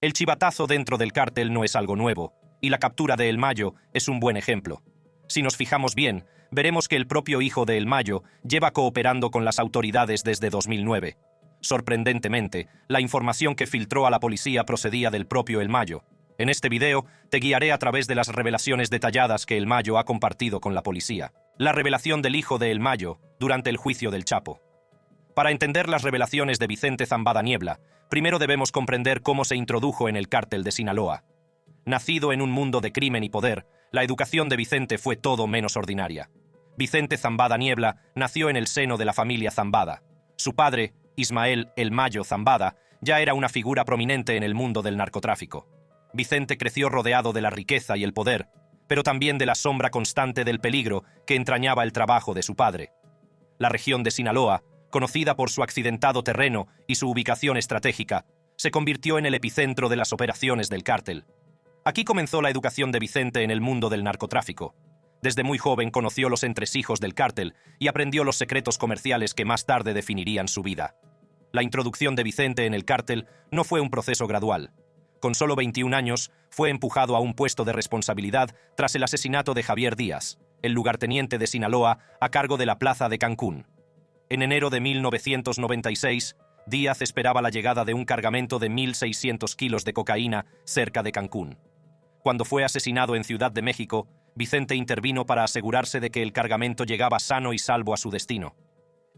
El chivatazo dentro del cártel no es algo nuevo, y la captura de El Mayo es un buen ejemplo. Si nos fijamos bien, veremos que el propio hijo de El Mayo lleva cooperando con las autoridades desde 2009. Sorprendentemente, la información que filtró a la policía procedía del propio El Mayo. En este video, te guiaré a través de las revelaciones detalladas que El Mayo ha compartido con la policía. La revelación del hijo de El Mayo durante el juicio del Chapo. Para entender las revelaciones de Vicente Zambada Niebla, primero debemos comprender cómo se introdujo en el cártel de Sinaloa. Nacido en un mundo de crimen y poder, la educación de Vicente fue todo menos ordinaria. Vicente Zambada Niebla nació en el seno de la familia Zambada. Su padre, Ismael El Mayo Zambada, ya era una figura prominente en el mundo del narcotráfico. Vicente creció rodeado de la riqueza y el poder, pero también de la sombra constante del peligro que entrañaba el trabajo de su padre. La región de Sinaloa, conocida por su accidentado terreno y su ubicación estratégica, se convirtió en el epicentro de las operaciones del cártel. Aquí comenzó la educación de Vicente en el mundo del narcotráfico. Desde muy joven conoció los entresijos del cártel y aprendió los secretos comerciales que más tarde definirían su vida. La introducción de Vicente en el cártel no fue un proceso gradual. Con solo 21 años, fue empujado a un puesto de responsabilidad tras el asesinato de Javier Díaz, el lugarteniente de Sinaloa a cargo de la plaza de Cancún. En enero de 1996, Díaz esperaba la llegada de un cargamento de 1.600 kilos de cocaína cerca de Cancún. Cuando fue asesinado en Ciudad de México, Vicente intervino para asegurarse de que el cargamento llegaba sano y salvo a su destino.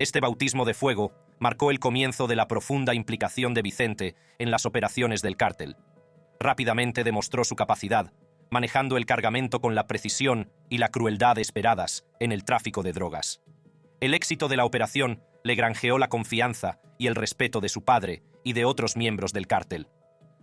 Este bautismo de fuego marcó el comienzo de la profunda implicación de Vicente en las operaciones del cártel. Rápidamente demostró su capacidad, manejando el cargamento con la precisión y la crueldad esperadas en el tráfico de drogas. El éxito de la operación le granjeó la confianza y el respeto de su padre y de otros miembros del cártel.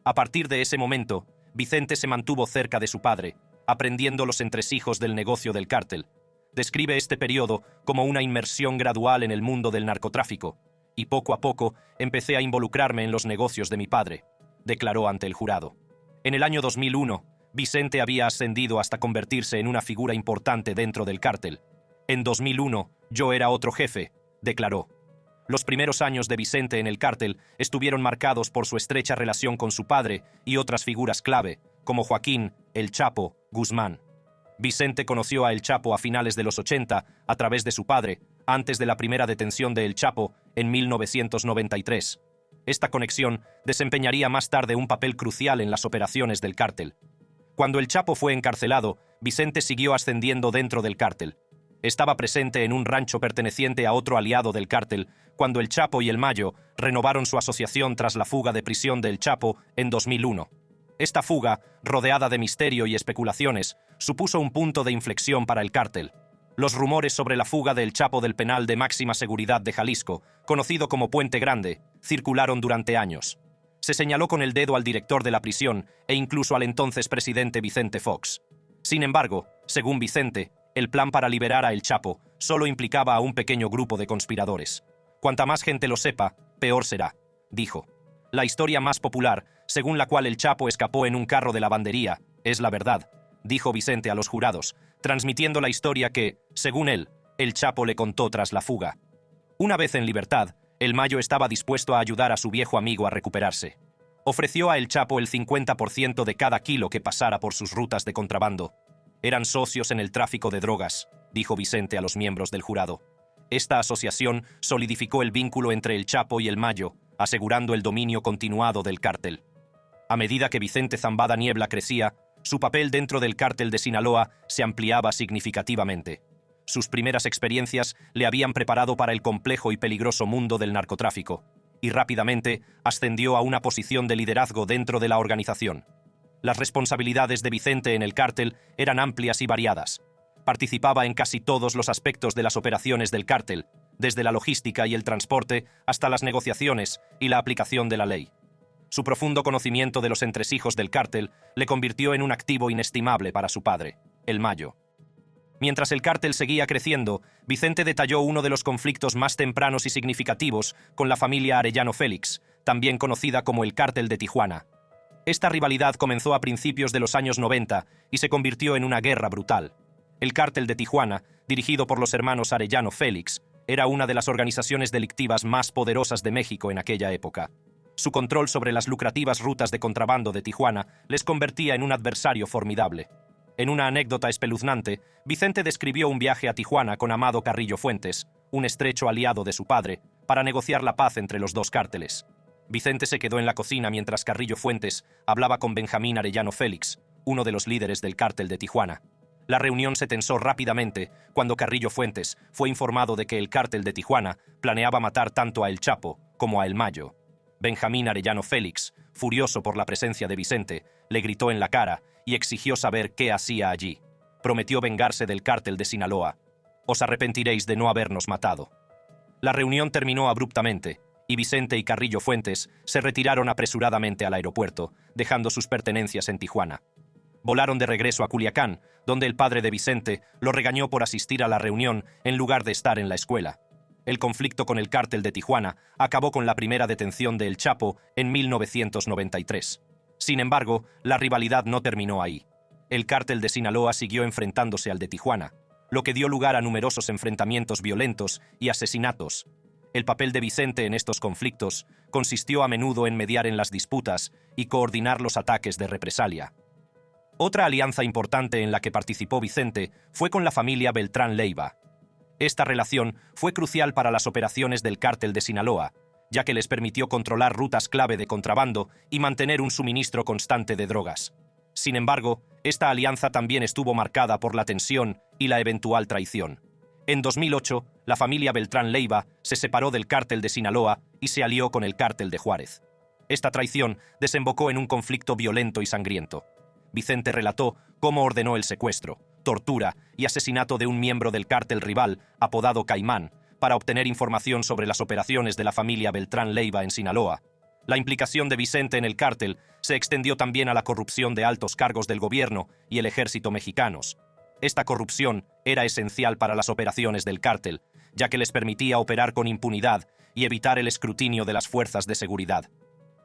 A partir de ese momento, Vicente se mantuvo cerca de su padre, aprendiendo los entresijos del negocio del cártel. Describe este periodo como una inmersión gradual en el mundo del narcotráfico, y poco a poco empecé a involucrarme en los negocios de mi padre, declaró ante el jurado. En el año 2001, Vicente había ascendido hasta convertirse en una figura importante dentro del cártel. En 2001, yo era otro jefe, declaró. Los primeros años de Vicente en el cártel estuvieron marcados por su estrecha relación con su padre y otras figuras clave, como Joaquín, El Chapo, Guzmán. Vicente conoció a El Chapo a finales de los 80 a través de su padre, antes de la primera detención de El Chapo en 1993. Esta conexión desempeñaría más tarde un papel crucial en las operaciones del cártel. Cuando El Chapo fue encarcelado, Vicente siguió ascendiendo dentro del cártel. Estaba presente en un rancho perteneciente a otro aliado del cártel cuando El Chapo y El Mayo renovaron su asociación tras la fuga de prisión de El Chapo en 2001. Esta fuga, rodeada de misterio y especulaciones, supuso un punto de inflexión para el cártel. Los rumores sobre la fuga de El Chapo del penal de máxima seguridad de Jalisco, conocido como Puente Grande, circularon durante años. Se señaló con el dedo al director de la prisión e incluso al entonces presidente Vicente Fox. Sin embargo, según Vicente, el plan para liberar a El Chapo solo implicaba a un pequeño grupo de conspiradores. Cuanta más gente lo sepa, peor será, dijo. La historia más popular, según la cual El Chapo escapó en un carro de lavandería, es la verdad, dijo Vicente a los jurados, transmitiendo la historia que, según él, El Chapo le contó tras la fuga. Una vez en libertad, El Mayo estaba dispuesto a ayudar a su viejo amigo a recuperarse. Ofreció a El Chapo el 50% de cada kilo que pasara por sus rutas de contrabando. Eran socios en el tráfico de drogas, dijo Vicente a los miembros del jurado. Esta asociación solidificó el vínculo entre El Chapo y El Mayo, asegurando el dominio continuado del cártel. A medida que Vicente Zambada Niebla crecía, su papel dentro del cártel de Sinaloa se ampliaba significativamente. Sus primeras experiencias le habían preparado para el complejo y peligroso mundo del narcotráfico, y rápidamente ascendió a una posición de liderazgo dentro de la organización. Las responsabilidades de Vicente en el cártel eran amplias y variadas. Participaba en casi todos los aspectos de las operaciones del cártel, desde la logística y el transporte hasta las negociaciones y la aplicación de la ley. Su profundo conocimiento de los entresijos del cártel le convirtió en un activo inestimable para su padre, El Mayo. Mientras el cártel seguía creciendo, Vicente detalló uno de los conflictos más tempranos y significativos con la familia Arellano Félix, también conocida como el Cártel de Tijuana. Esta rivalidad comenzó a principios de los años 90 y se convirtió en una guerra brutal. El Cártel de Tijuana, dirigido por los hermanos Arellano Félix, era una de las organizaciones delictivas más poderosas de México en aquella época. Su control sobre las lucrativas rutas de contrabando de Tijuana les convertía en un adversario formidable. En una anécdota espeluznante, Vicente describió un viaje a Tijuana con Amado Carrillo Fuentes, un estrecho aliado de su padre, para negociar la paz entre los dos cárteles. Vicente se quedó en la cocina mientras Carrillo Fuentes hablaba con Benjamín Arellano Félix, uno de los líderes del cártel de Tijuana. La reunión se tensó rápidamente cuando Carrillo Fuentes fue informado de que el cártel de Tijuana planeaba matar tanto a El Chapo como a El Mayo. Benjamín Arellano Félix, furioso por la presencia de Vicente, le gritó en la cara y exigió saber qué hacía allí. Prometió vengarse del cártel de Sinaloa. «Os arrepentiréis de no habernos matado». La reunión terminó abruptamente, y Vicente y Carrillo Fuentes se retiraron apresuradamente al aeropuerto, dejando sus pertenencias en Tijuana. Volaron de regreso a Culiacán, donde el padre de Vicente lo regañó por asistir a la reunión en lugar de estar en la escuela. El conflicto con el cártel de Tijuana acabó con la primera detención de El Chapo en 1993. Sin embargo, la rivalidad no terminó ahí. El cártel de Sinaloa siguió enfrentándose al de Tijuana, lo que dio lugar a numerosos enfrentamientos violentos y asesinatos. El papel de Vicente en estos conflictos consistió a menudo en mediar en las disputas y coordinar los ataques de represalia. Otra alianza importante en la que participó Vicente fue con la familia Beltrán Leiva. Esta relación fue crucial para las operaciones del cártel de Sinaloa, ya que les permitió controlar rutas clave de contrabando y mantener un suministro constante de drogas. Sin embargo, esta alianza también estuvo marcada por la tensión y la eventual traición. En 2008, la familia Beltrán Leiva se separó del cártel de Sinaloa y se alió con el cártel de Juárez. Esta traición desembocó en un conflicto violento y sangriento. Vicente relató cómo ordenó el secuestro, tortura y asesinato de un miembro del cártel rival, apodado Caimán, para obtener información sobre las operaciones de la familia Beltrán Leiva en Sinaloa. La implicación de Vicente en el cártel se extendió también a la corrupción de altos cargos del gobierno y el ejército mexicanos. Esta corrupción era esencial para las operaciones del cártel, ya que les permitía operar con impunidad y evitar el escrutinio de las fuerzas de seguridad.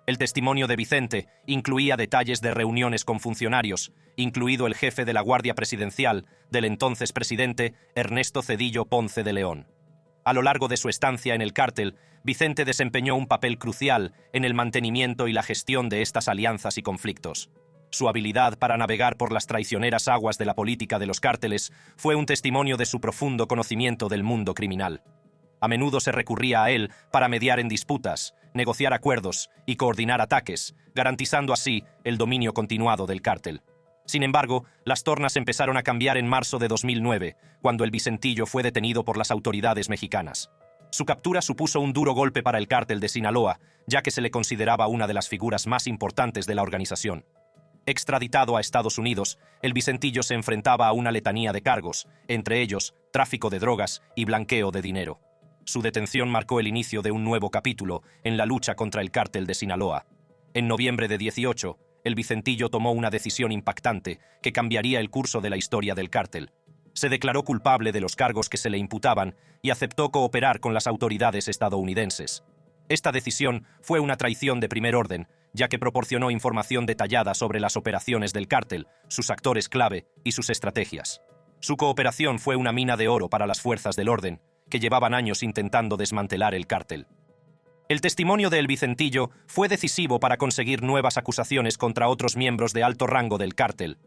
El testimonio de Vicente incluía detalles de reuniones con funcionarios, incluido el jefe de la Guardia Presidencial del entonces presidente Ernesto Zedillo Ponce de León. A lo largo de su estancia en el cártel, Vicente desempeñó un papel crucial en el mantenimiento y la gestión de estas alianzas y conflictos. Su habilidad para navegar por las traicioneras aguas de la política de los cárteles fue un testimonio de su profundo conocimiento del mundo criminal. A menudo se recurría a él para mediar en disputas, negociar acuerdos y coordinar ataques, garantizando así el dominio continuado del cártel. Sin embargo, las tornas empezaron a cambiar en marzo de 2009, cuando el Vicentillo fue detenido por las autoridades mexicanas. Su captura supuso un duro golpe para el cártel de Sinaloa, ya que se le consideraba una de las figuras más importantes de la organización. Extraditado a Estados Unidos, el Vicentillo se enfrentaba a una letanía de cargos, entre ellos tráfico de drogas y blanqueo de dinero. Su detención marcó el inicio de un nuevo capítulo en la lucha contra el cártel de Sinaloa. En noviembre de 2018, el Vicentillo tomó una decisión impactante que cambiaría el curso de la historia del cártel. Se declaró culpable de los cargos que se le imputaban y aceptó cooperar con las autoridades estadounidenses. Esta decisión fue una traición de primer orden, ya que proporcionó información detallada sobre las operaciones del cártel, sus actores clave y sus estrategias. Su cooperación fue una mina de oro para las fuerzas del orden, que llevaban años intentando desmantelar el cártel. El testimonio de El Vicentillo fue decisivo para conseguir nuevas acusaciones contra otros miembros de alto rango del cártel.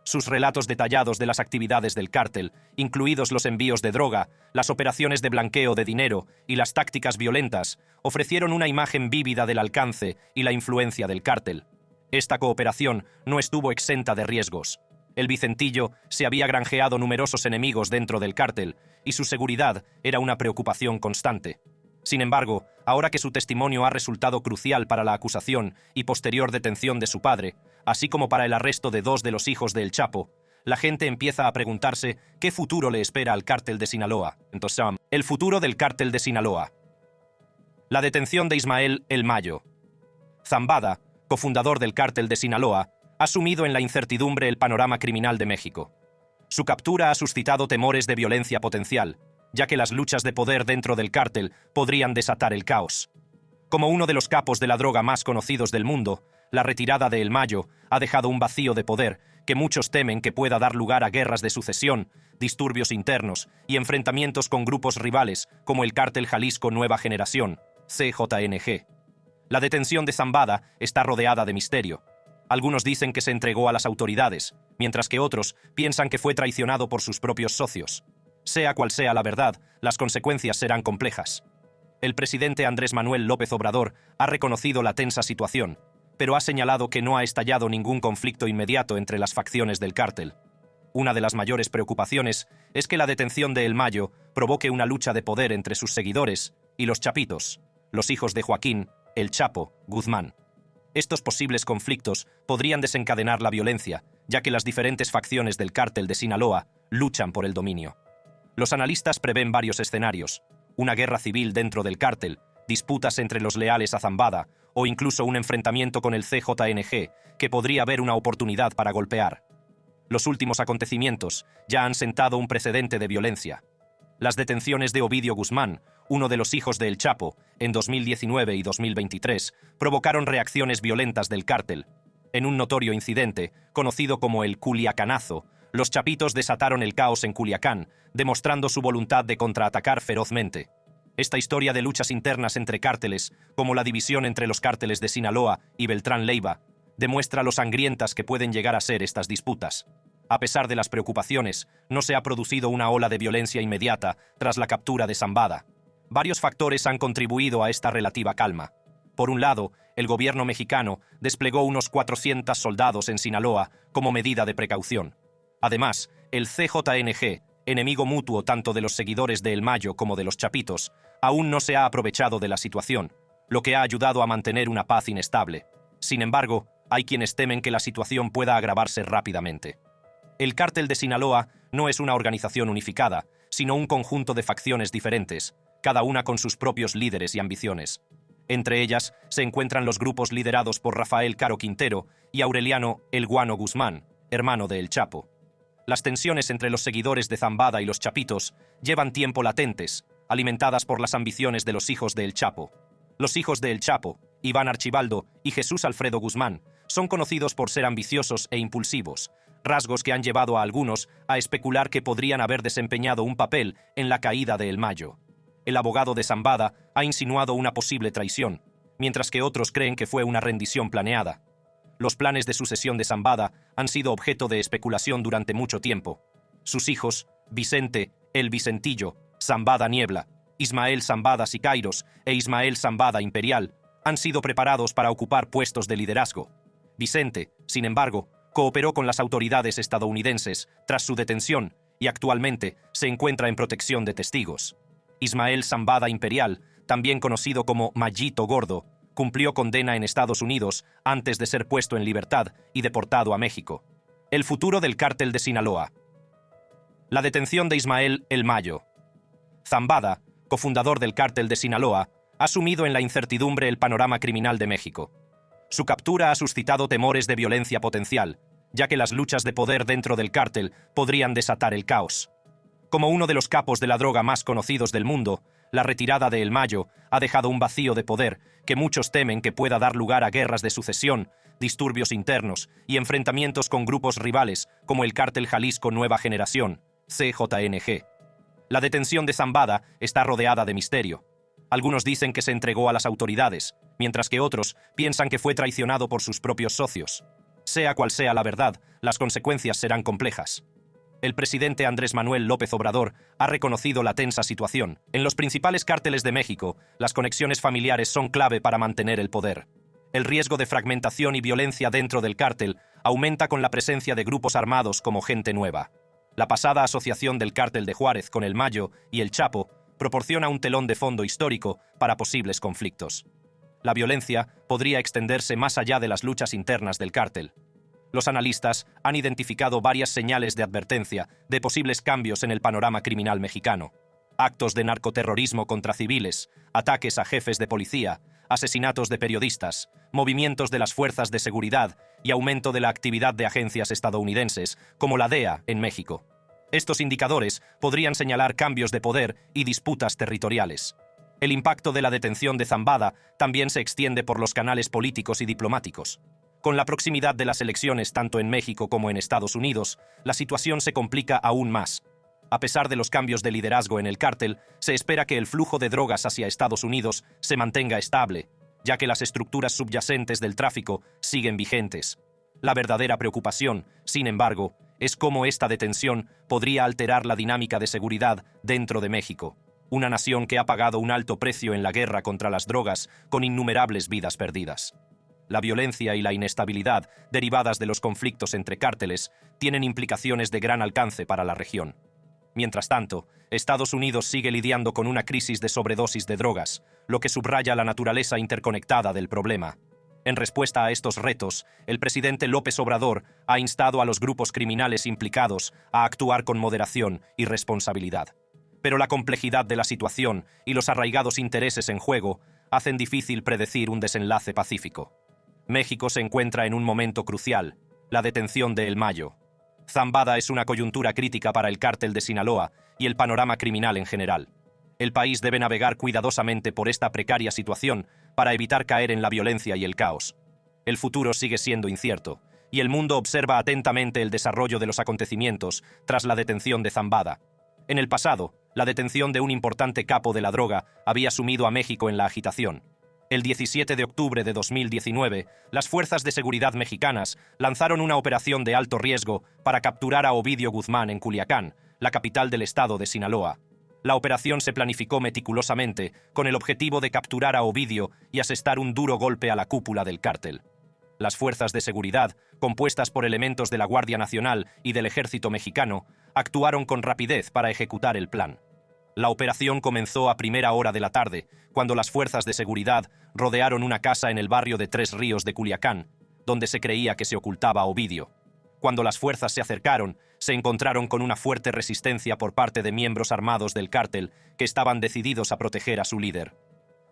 Sus relatos detallados de las actividades del cártel, incluidos los envíos de droga, las operaciones de blanqueo de dinero y las tácticas violentas, ofrecieron una imagen vívida del alcance y la influencia del cártel. Esta cooperación no estuvo exenta de riesgos. El Vicentillo se había granjeado numerosos enemigos dentro del cártel y su seguridad era una preocupación constante. Sin embargo, ahora que su testimonio ha resultado crucial para la acusación y posterior detención de su padre, así como para el arresto de 2 de los hijos de El Chapo, la gente empieza a preguntarse qué futuro le espera al cártel de Sinaloa. Entonces, el futuro del cártel de Sinaloa. La detención de Ismael El Mayo. Zambada, cofundador del cártel de Sinaloa, ha sumido en la incertidumbre el panorama criminal de México. Su captura ha suscitado temores de violencia potencial, ya que las luchas de poder dentro del cártel podrían desatar el caos. Como uno de los capos de la droga más conocidos del mundo, la retirada de El Mayo ha dejado un vacío de poder que muchos temen que pueda dar lugar a guerras de sucesión, disturbios internos y enfrentamientos con grupos rivales como el Cártel Jalisco Nueva Generación, CJNG. La detención de Zambada está rodeada de misterio. Algunos dicen que se entregó a las autoridades, mientras que otros piensan que fue traicionado por sus propios socios. Sea cual sea la verdad, las consecuencias serán complejas. El presidente Andrés Manuel López Obrador ha reconocido la tensa situación, pero ha señalado que no ha estallado ningún conflicto inmediato entre las facciones del cártel. Una de las mayores preocupaciones es que la detención de El Mayo provoque una lucha de poder entre sus seguidores y los chapitos, los hijos de Joaquín, El Chapo, Guzmán. Estos posibles conflictos podrían desencadenar la violencia, ya que las diferentes facciones del cártel de Sinaloa luchan por el dominio. Los analistas prevén varios escenarios: una guerra civil dentro del cártel, disputas entre los leales a Zambada o incluso un enfrentamiento con el CJNG, que podría haber una oportunidad para golpear. Los últimos acontecimientos ya han sentado un precedente de violencia. Las detenciones de Ovidio Guzmán, uno de los hijos de El Chapo, en 2019 y 2023, provocaron reacciones violentas del cártel. En un notorio incidente, conocido como el Culiacanazo, los chapitos desataron el caos en Culiacán, demostrando su voluntad de contraatacar ferozmente. Esta historia de luchas internas entre cárteles, como la división entre los cárteles de Sinaloa y Beltrán Leiva, demuestra lo sangrientas que pueden llegar a ser estas disputas. A pesar de las preocupaciones, no se ha producido una ola de violencia inmediata tras la captura de Zambada. Varios factores han contribuido a esta relativa calma. Por un lado, el gobierno mexicano desplegó unos 400 soldados en Sinaloa como medida de precaución. Además, el CJNG, enemigo mutuo tanto de los seguidores de El Mayo como de los chapitos, aún no se ha aprovechado de la situación, lo que ha ayudado a mantener una paz inestable. Sin embargo, hay quienes temen que la situación pueda agravarse rápidamente. El cártel de Sinaloa no es una organización unificada, sino un conjunto de facciones diferentes, cada una con sus propios líderes y ambiciones. Entre ellas se encuentran los grupos liderados por Rafael Caro Quintero y Aureliano El Guano Guzmán, hermano de El Chapo. Las tensiones entre los seguidores de Zambada y los chapitos llevan tiempo latentes, alimentadas por las ambiciones de los hijos de El Chapo. Los hijos de El Chapo, Iván Archibaldo y Jesús Alfredo Guzmán, son conocidos por ser ambiciosos e impulsivos, rasgos que han llevado a algunos a especular que podrían haber desempeñado un papel en la caída de El Mayo. El abogado de Zambada ha insinuado una posible traición, mientras que otros creen que fue una rendición planeada. Los planes de sucesión de Zambada han sido objeto de especulación durante mucho tiempo. Sus hijos, Vicente, El Vicentillo, Zambada Niebla, Ismael Zambada Sicairos e Ismael Zambada Imperial, han sido preparados para ocupar puestos de liderazgo. Vicente, sin embargo, cooperó con las autoridades estadounidenses tras su detención y actualmente se encuentra en protección de testigos. Ismael Zambada Imperial, también conocido como Mayito Gordo, cumplió condena en Estados Unidos antes de ser puesto en libertad y deportado a México. El futuro del cártel de Sinaloa. La detención de Ismael El Mayo. Zambada, cofundador del cártel de Sinaloa, ha sumido en la incertidumbre el panorama criminal de México. Su captura ha suscitado temores de violencia potencial, ya que las luchas de poder dentro del cártel podrían desatar el caos. Como uno de los capos de la droga más conocidos del mundo, la retirada de El Mayo ha dejado un vacío de poder que muchos temen que pueda dar lugar a guerras de sucesión, disturbios internos y enfrentamientos con grupos rivales como el Cártel Jalisco Nueva Generación, CJNG. La detención de Zambada está rodeada de misterio. Algunos dicen que se entregó a las autoridades, mientras que otros piensan que fue traicionado por sus propios socios. Sea cual sea la verdad, las consecuencias serán complejas. El presidente Andrés Manuel López Obrador ha reconocido la tensa situación. En los principales cárteles de México, las conexiones familiares son clave para mantener el poder. El riesgo de fragmentación y violencia dentro del cártel aumenta con la presencia de grupos armados como Gente Nueva. La pasada asociación del cártel de Juárez con El Mayo y El Chapo proporciona un telón de fondo histórico para posibles conflictos. La violencia podría extenderse más allá de las luchas internas del cártel. Los analistas han identificado varias señales de advertencia de posibles cambios en el panorama criminal mexicano. Actos de narcoterrorismo contra civiles, ataques a jefes de policía, asesinatos de periodistas, movimientos de las fuerzas de seguridad y aumento de la actividad de agencias estadounidenses, como la DEA en México. Estos indicadores podrían señalar cambios de poder y disputas territoriales. El impacto de la detención de Zambada también se extiende por los canales políticos y diplomáticos. Con la proximidad de las elecciones tanto en México como en Estados Unidos, la situación se complica aún más. A pesar de los cambios de liderazgo en el cártel, se espera que el flujo de drogas hacia Estados Unidos se mantenga estable, ya que las estructuras subyacentes del tráfico siguen vigentes. La verdadera preocupación, sin embargo, es cómo esta detención podría alterar la dinámica de seguridad dentro de México, una nación que ha pagado un alto precio en la guerra contra las drogas con innumerables vidas perdidas. La violencia y la inestabilidad derivadas de los conflictos entre cárteles tienen implicaciones de gran alcance para la región. Mientras tanto, Estados Unidos sigue lidiando con una crisis de sobredosis de drogas, lo que subraya la naturaleza interconectada del problema. En respuesta a estos retos, el presidente López Obrador ha instado a los grupos criminales implicados a actuar con moderación y responsabilidad. Pero la complejidad de la situación y los arraigados intereses en juego hacen difícil predecir un desenlace pacífico. México se encuentra en un momento crucial, la detención de El Mayo. Zambada es una coyuntura crítica para el cártel de Sinaloa y el panorama criminal en general. El país debe navegar cuidadosamente por esta precaria situación para evitar caer en la violencia y el caos. El futuro sigue siendo incierto, y el mundo observa atentamente el desarrollo de los acontecimientos tras la detención de Zambada. En el pasado, la detención de un importante capo de la droga había sumido a México en la agitación. El 17 de octubre de 2019, las fuerzas de seguridad mexicanas lanzaron una operación de alto riesgo para capturar a Ovidio Guzmán en Culiacán, la capital del estado de Sinaloa. La operación se planificó meticulosamente con el objetivo de capturar a Ovidio y asestar un duro golpe a la cúpula del cártel. Las fuerzas de seguridad, compuestas por elementos de la Guardia Nacional y del Ejército Mexicano, actuaron con rapidez para ejecutar el plan. La operación comenzó a primera hora de la tarde, cuando las fuerzas de seguridad rodearon una casa en el barrio de Tres Ríos de Culiacán, donde se creía que se ocultaba a Ovidio. Cuando las fuerzas se acercaron, se encontraron con una fuerte resistencia por parte de miembros armados del cártel que estaban decididos a proteger a su líder.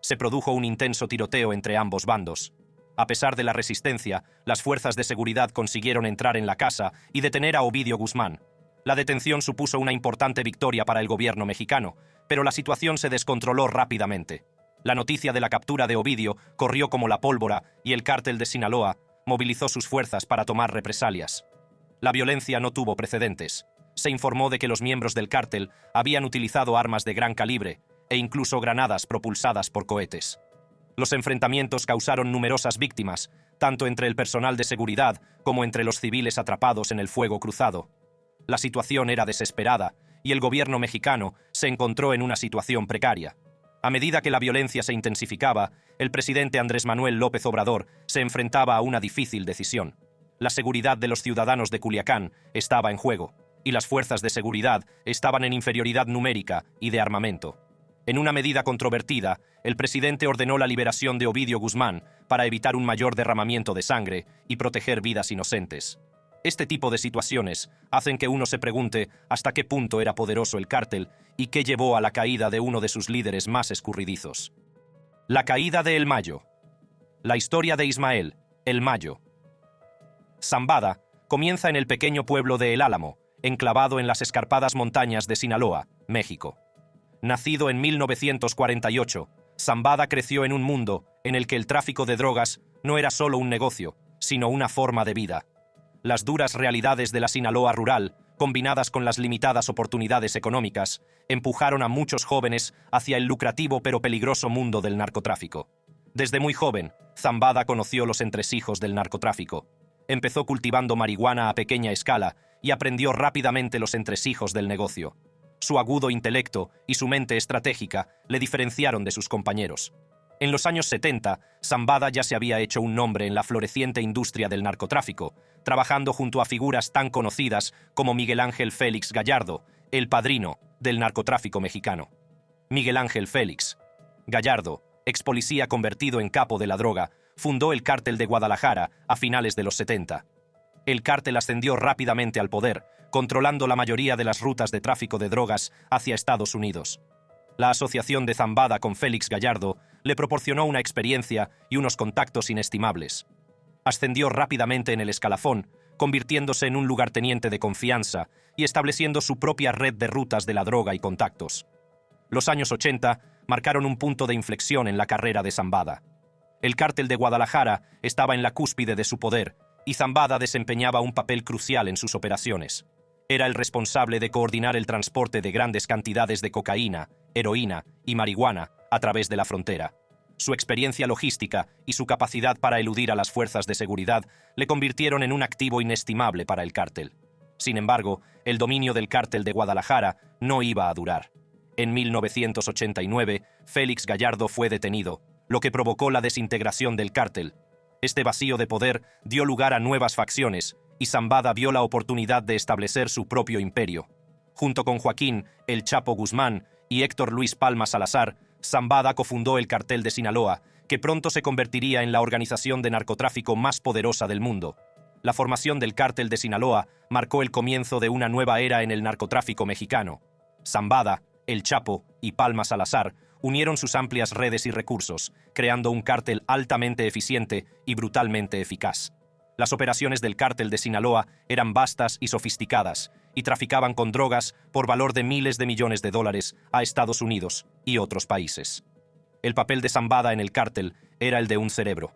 Se produjo un intenso tiroteo entre ambos bandos. A pesar de la resistencia, las fuerzas de seguridad consiguieron entrar en la casa y detener a Ovidio Guzmán. La detención supuso una importante victoria para el gobierno mexicano, pero la situación se descontroló rápidamente. La noticia de la captura de Ovidio corrió como la pólvora y el cártel de Sinaloa movilizó sus fuerzas para tomar represalias. La violencia no tuvo precedentes. Se informó de que los miembros del cártel habían utilizado armas de gran calibre e incluso granadas propulsadas por cohetes. Los enfrentamientos causaron numerosas víctimas, tanto entre el personal de seguridad como entre los civiles atrapados en el fuego cruzado. La situación era desesperada y el gobierno mexicano se encontró en una situación precaria. A medida que la violencia se intensificaba, el presidente Andrés Manuel López Obrador se enfrentaba a una difícil decisión. La seguridad de los ciudadanos de Culiacán estaba en juego, y las fuerzas de seguridad estaban en inferioridad numérica y de armamento. En una medida controvertida, el presidente ordenó la liberación de Ovidio Guzmán para evitar un mayor derramamiento de sangre y proteger vidas inocentes. Este tipo de situaciones hacen que uno se pregunte hasta qué punto era poderoso el cártel y qué llevó a la caída de uno de sus líderes más escurridizos. La caída de El Mayo. La historia de Ismael, El Mayo. Zambada comienza en el pequeño pueblo de El Álamo, enclavado en las escarpadas montañas de Sinaloa, México. Nacido en 1948, Zambada creció en un mundo en el que el tráfico de drogas no era solo un negocio, sino una forma de vida. Las duras realidades de la Sinaloa rural, combinadas con las limitadas oportunidades económicas, empujaron a muchos jóvenes hacia el lucrativo pero peligroso mundo del narcotráfico. Desde muy joven, Zambada conoció los entresijos del narcotráfico. Empezó cultivando marihuana a pequeña escala y aprendió rápidamente los entresijos del negocio. Su agudo intelecto y su mente estratégica le diferenciaron de sus compañeros. En los años 70, Zambada ya se había hecho un nombre en la floreciente industria del narcotráfico, trabajando junto a figuras tan conocidas como Miguel Ángel Félix Gallardo, el padrino del narcotráfico mexicano. Miguel Ángel Félix Gallardo, ex policía convertido en capo de la droga, fundó el cártel de Guadalajara a finales de los 70. El cártel ascendió rápidamente al poder, controlando la mayoría de las rutas de tráfico de drogas hacia Estados Unidos. La asociación de Zambada con Félix Gallardo le proporcionó una experiencia y unos contactos inestimables. Ascendió rápidamente en el escalafón, convirtiéndose en un lugarteniente de confianza y estableciendo su propia red de rutas de la droga y contactos. Los años 80 marcaron un punto de inflexión en la carrera de Zambada. El cártel de Guadalajara estaba en la cúspide de su poder y Zambada desempeñaba un papel crucial en sus operaciones. Era el responsable de coordinar el transporte de grandes cantidades de cocaína, heroína y marihuana a través de la frontera. Su experiencia logística y su capacidad para eludir a las fuerzas de seguridad le convirtieron en un activo inestimable para el cártel. Sin embargo, el dominio del cártel de Guadalajara no iba a durar. En 1989, Félix Gallardo fue detenido, lo que provocó la desintegración del cártel. Este vacío de poder dio lugar a nuevas facciones, y Zambada vio la oportunidad de establecer su propio imperio. Junto con Joaquín El Chapo Guzmán y Héctor Luis Palma Salazar, Zambada cofundó el Cartel de Sinaloa, que pronto se convertiría en la organización de narcotráfico más poderosa del mundo. La formación del Cártel de Sinaloa marcó el comienzo de una nueva era en el narcotráfico mexicano. Zambada, El Chapo y Palma Salazar unieron sus amplias redes y recursos, creando un cártel altamente eficiente y brutalmente eficaz. Las operaciones del Cártel de Sinaloa eran vastas y sofisticadas, y traficaban con drogas por valor de miles de millones de dólares a Estados Unidos y otros países. El papel de Zambada en el cártel era el de un cerebro.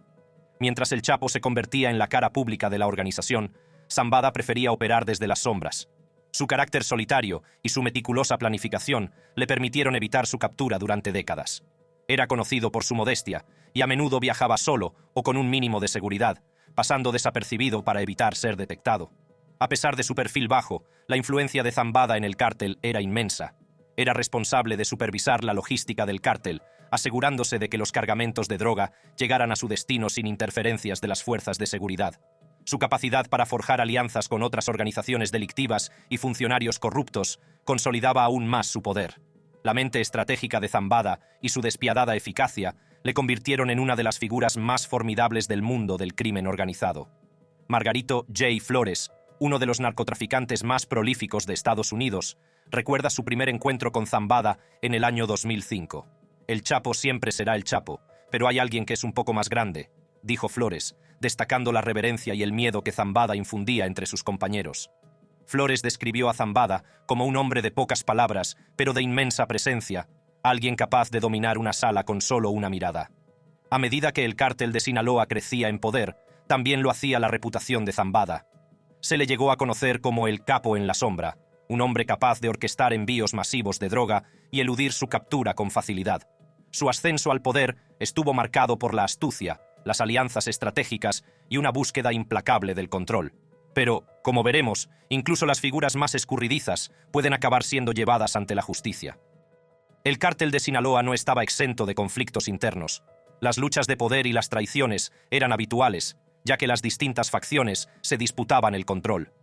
Mientras el Chapo se convertía en la cara pública de la organización, Zambada prefería operar desde las sombras. Su carácter solitario y su meticulosa planificación le permitieron evitar su captura durante décadas. Era conocido por su modestia y a menudo viajaba solo o con un mínimo de seguridad, pasando desapercibido para evitar ser detectado. A pesar de su perfil bajo, la influencia de Zambada en el cártel era inmensa. Era responsable de supervisar la logística del cártel, asegurándose de que los cargamentos de droga llegaran a su destino sin interferencias de las fuerzas de seguridad. Su capacidad para forjar alianzas con otras organizaciones delictivas y funcionarios corruptos consolidaba aún más su poder. La mente estratégica de Zambada y su despiadada eficacia le convirtieron en una de las figuras más formidables del mundo del crimen organizado. Margarito J. Flores, uno de los narcotraficantes más prolíficos de Estados Unidos, recuerda su primer encuentro con Zambada en el año 2005. El Chapo siempre será el Chapo, pero hay alguien que es un poco más grande, dijo Flores, destacando la reverencia y el miedo que Zambada infundía entre sus compañeros. Flores describió a Zambada como un hombre de pocas palabras, pero de inmensa presencia, alguien capaz de dominar una sala con solo una mirada. A medida que el cártel de Sinaloa crecía en poder, también lo hacía la reputación de Zambada. Se le llegó a conocer como el capo en la sombra, un hombre capaz de orquestar envíos masivos de droga y eludir su captura con facilidad. Su ascenso al poder estuvo marcado por la astucia, las alianzas estratégicas y una búsqueda implacable del control. Pero, como veremos, incluso las figuras más escurridizas pueden acabar siendo llevadas ante la justicia. El cártel de Sinaloa no estaba exento de conflictos internos. Las luchas de poder y las traiciones eran habituales, ya que las distintas facciones se disputaban el control.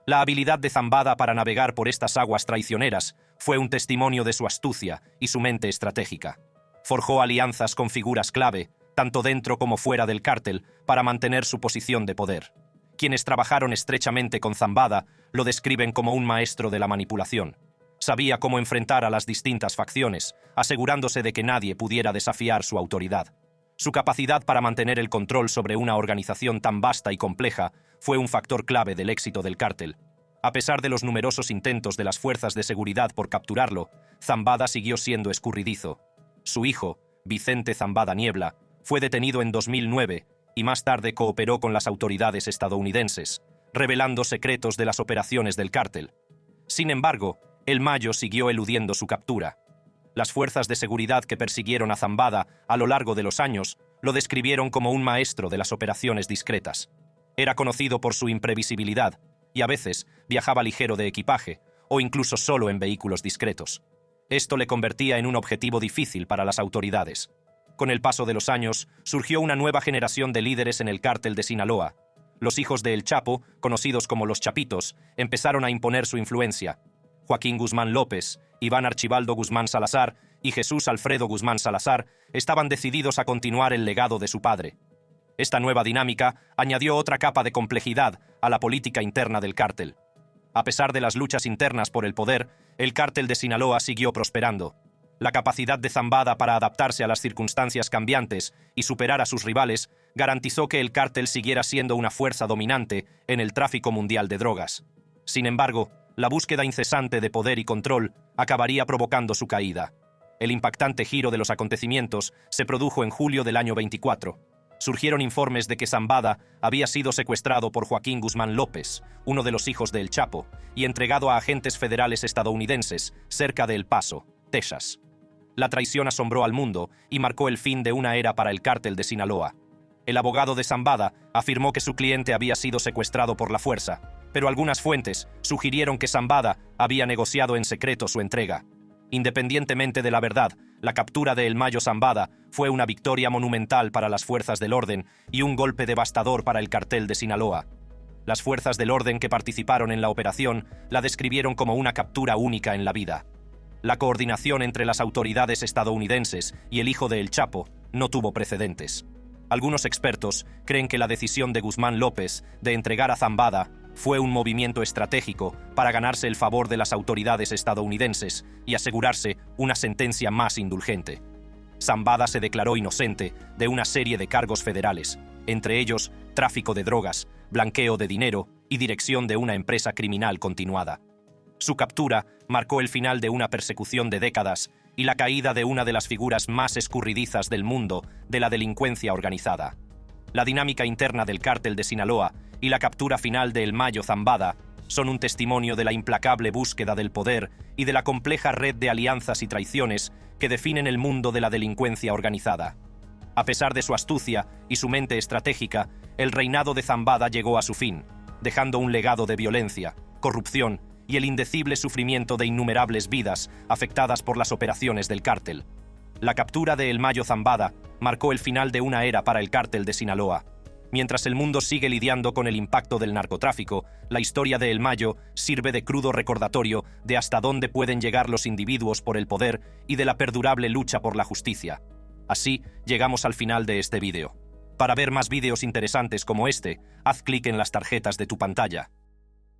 La habilidad de Zambada para navegar por estas aguas traicioneras fue un testimonio de su astucia y su mente estratégica. Forjó alianzas con figuras clave, tanto dentro como fuera del cártel, para mantener su posición de poder. Quienes trabajaron estrechamente con Zambada lo describen como un maestro de la manipulación. Sabía cómo enfrentar a las distintas facciones, asegurándose de que nadie pudiera desafiar su autoridad. Su capacidad para mantener el control sobre una organización tan vasta y compleja fue un factor clave del éxito del cártel. A pesar de los numerosos intentos de las fuerzas de seguridad por capturarlo, Zambada siguió siendo escurridizo. Su hijo, Vicente Zambada Niebla, fue detenido en 2009 y más tarde cooperó con las autoridades estadounidenses, revelando secretos de las operaciones del cártel. Sin embargo, El Mayo siguió eludiendo su captura. Las fuerzas de seguridad que persiguieron a Zambada a lo largo de los años lo describieron como un maestro de las operaciones discretas. Era conocido por su imprevisibilidad y a veces viajaba ligero de equipaje o incluso solo en vehículos discretos. Esto le convertía en un objetivo difícil para las autoridades. Con el paso de los años, surgió una nueva generación de líderes en el cártel de Sinaloa. Los hijos de El Chapo, conocidos como los Chapitos, empezaron a imponer su influencia. Joaquín Guzmán López, Iván Archibaldo Guzmán Salazar y Jesús Alfredo Guzmán Salazar estaban decididos a continuar el legado de su padre. Esta nueva dinámica añadió otra capa de complejidad a la política interna del cártel. A pesar de las luchas internas por el poder, el cártel de Sinaloa siguió prosperando. La capacidad de Zambada para adaptarse a las circunstancias cambiantes y superar a sus rivales garantizó que el cártel siguiera siendo una fuerza dominante en el tráfico mundial de drogas. Sin embargo, la búsqueda incesante de poder y control acabaría provocando su caída. El impactante giro de los acontecimientos se produjo en julio del año 24. Surgieron informes de que Zambada había sido secuestrado por Joaquín Guzmán López, uno de los hijos de El Chapo, y entregado a agentes federales estadounidenses cerca de El Paso, Texas. La traición asombró al mundo y marcó el fin de una era para el cártel de Sinaloa. El abogado de Zambada afirmó que su cliente había sido secuestrado por la fuerza, pero algunas fuentes sugirieron que Zambada había negociado en secreto su entrega. Independientemente de la verdad, la captura de El Mayo Zambada fue una victoria monumental para las fuerzas del orden y un golpe devastador para el cartel de Sinaloa. Las fuerzas del orden que participaron en la operación la describieron como una captura única en la vida. La coordinación entre las autoridades estadounidenses y el hijo de El Chapo no tuvo precedentes. Algunos expertos creen que la decisión de Guzmán López de entregar a Zambada fue un movimiento estratégico para ganarse el favor de las autoridades estadounidenses y asegurarse una sentencia más indulgente. Zambada se declaró inocente de una serie de cargos federales, entre ellos tráfico de drogas, blanqueo de dinero y dirección de una empresa criminal continuada. Su captura marcó el final de una persecución de décadas y la caída de una de las figuras más escurridizas del mundo de la delincuencia organizada. La dinámica interna del cártel de Sinaloa y la captura final de El Mayo Zambada son un testimonio de la implacable búsqueda del poder y de la compleja red de alianzas y traiciones que definen el mundo de la delincuencia organizada. A pesar de su astucia y su mente estratégica, el reinado de Zambada llegó a su fin, dejando un legado de violencia, corrupción y el indecible sufrimiento de innumerables vidas afectadas por las operaciones del cártel. La captura de El Mayo Zambada marcó el final de una era para el cártel de Sinaloa. Mientras el mundo sigue lidiando con el impacto del narcotráfico, la historia de El Mayo sirve de crudo recordatorio de hasta dónde pueden llegar los individuos por el poder y de la perdurable lucha por la justicia. Así, llegamos al final de este vídeo. Para ver más vídeos interesantes como este, haz clic en las tarjetas de tu pantalla.